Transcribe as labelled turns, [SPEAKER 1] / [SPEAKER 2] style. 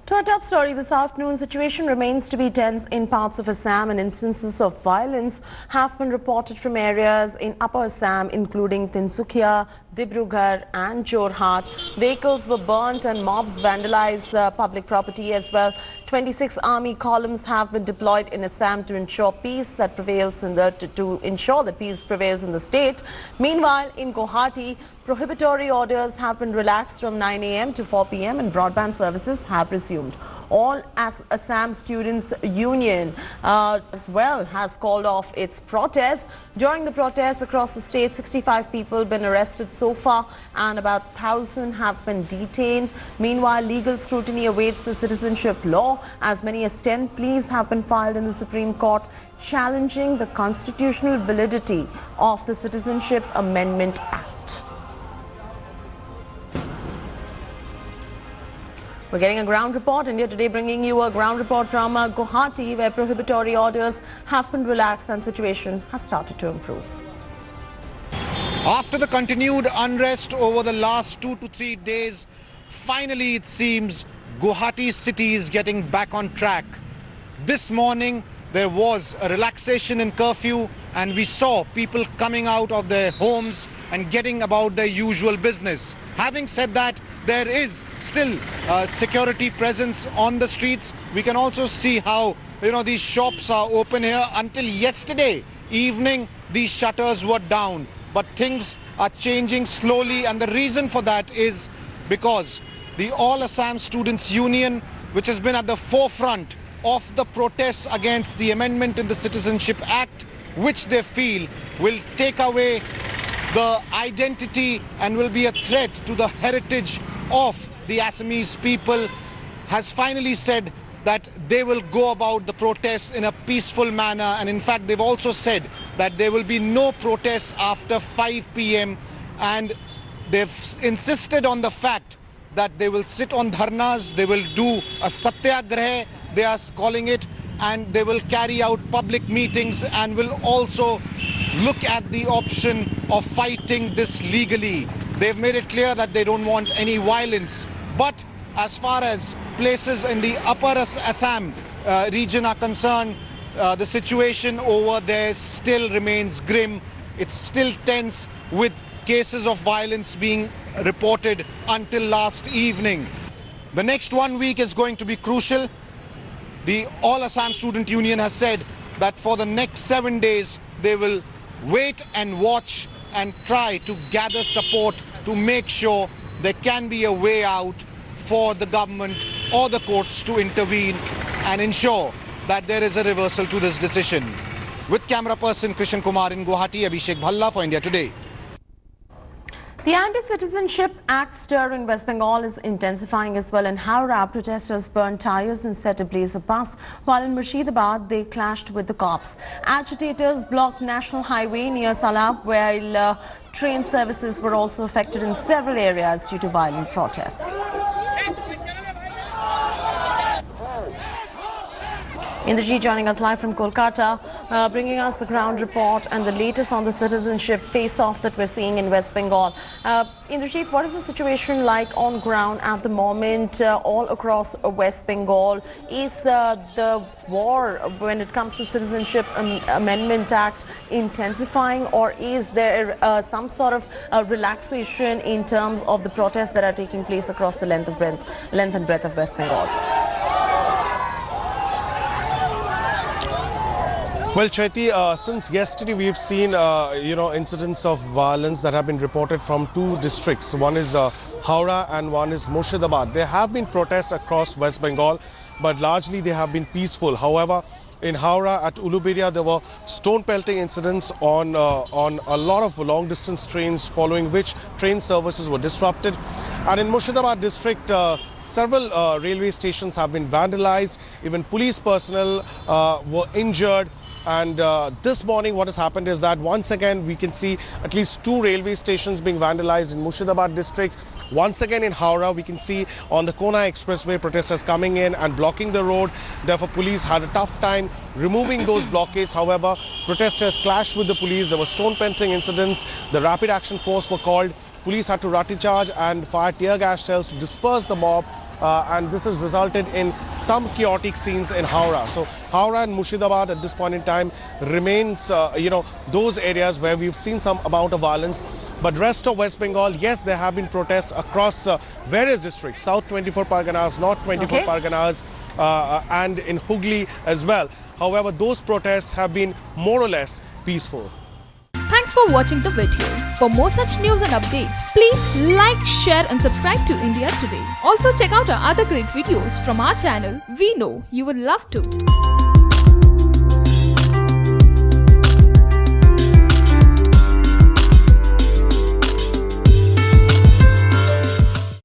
[SPEAKER 1] To our top story this afternoon, situation remains to be tense in parts of Assam and instances of violence have been reported from areas in Upper Assam including Tinsukia, Dibrugarh and Jorhat. Vehicles were burnt and mobs vandalized public property as well. 26 army columns have been deployed in Assam to ensure peace that prevails in the state. Meanwhile, in Guwahati, prohibitory orders have been relaxed from 9 a.m. to 4 p.m. and broadband services have resumed. All Assam Students Union as well has called off its protests. During the protests across the state, 65 people have been arrested so far and about 1,000 have been detained. Meanwhile, legal scrutiny awaits the citizenship law. As many as 10 pleas have been filed in the Supreme Court challenging the constitutional validity of the Citizenship Amendment Act. We're getting a ground report. India Today bringing you a ground report from Guwahati, where prohibitory orders have been relaxed and situation has started to improve.
[SPEAKER 2] After the continued unrest over the last 2 to 3 days, finally it seems Guwahati city is getting back on track. This morning there was a relaxation in curfew and we saw people coming out of their homes and getting about their usual business. Having said that, there is still security presence on the streets. We can also see how these shops are open here. Until yesterday evening these shutters were down, but things are changing slowly, and the reason for that is because the All Assam Students Union, which has been at the forefront of the protests against the amendment in the Citizenship Act, which they feel will take away the identity and will be a threat to the heritage of the Assamese people, has finally said that they will go about the protests in a peaceful manner. And in fact, they've also said that there will be no protests after 5 p.m. and they've insisted on the fact that they will sit on dharnas, they will do a satyagraha, they are calling it, and they will carry out public meetings and will also look at the option of fighting this legally. They've made it clear that they don't want any violence. But as far as places in the Upper Assam region are concerned, the situation over there still remains grim. It's still tense, with cases of violence being reported until last evening. The next 1 week is going to be crucial. The All Assam Student Union has said that for the next 7 days they will wait and watch and try to gather support to make sure there can be a way out for the government or the courts to intervene and ensure that there is a reversal to this decision. With camera person Krishan Kumar in Guwahati, Abhishek Bhalla for India Today.
[SPEAKER 1] The Anti-Citizenship Act stir in West Bengal is intensifying as well. In Howrah, protesters burned tires and set ablaze a bus, while in Murshidabad they clashed with the cops. Agitators blocked National Highway near Salab, while train services were also affected in several areas due to violent protests. Indrajit joining us live from Kolkata, bringing us the ground report and the latest on the citizenship face-off that we're seeing in West Bengal. Indrajit, what is the situation like on ground at the moment all across West Bengal? Is the war when it comes to Citizenship Amendment Act intensifying, or is there some sort of relaxation in terms of the protests that are taking place across the length and breadth of West Bengal?
[SPEAKER 3] Well, Chaiti, since yesterday we've seen, incidents of violence that have been reported from two districts. One is Howrah and one is Murshidabad. There have been protests across West Bengal, but largely they have been peaceful. However, in Howrah at Uluberia, there were stone pelting incidents on a lot of long-distance trains, following which train services were disrupted. And in Murshidabad district, several railway stations have been vandalized. Even police personnel were injured. And this morning what has happened is that once again we can see at least 2 railway stations being vandalized in Murshidabad district. Once again in Howrah we can see on the Kona Expressway protesters coming in and blocking the road. Therefore police had a tough time removing those blockades. However, protesters clashed with the police. There were stone pelting incidents. The rapid action force were called. Police had to lathi charge and fire tear gas shells to disperse the mob. and this has resulted in some chaotic scenes in Howrah. So Howrah and Murshidabad at this point in time remains, those areas where we've seen some amount of violence. But rest of West Bengal, yes, there have been protests across various districts, South 24 Parganas, North 24 Parganas, and in Hooghly as well. However, those protests have been more or less peaceful.
[SPEAKER 4] Thanks for watching the video. For more such news and updates, please like, share and subscribe to India Today. Also check out our other great videos from our channel. We know you will love to.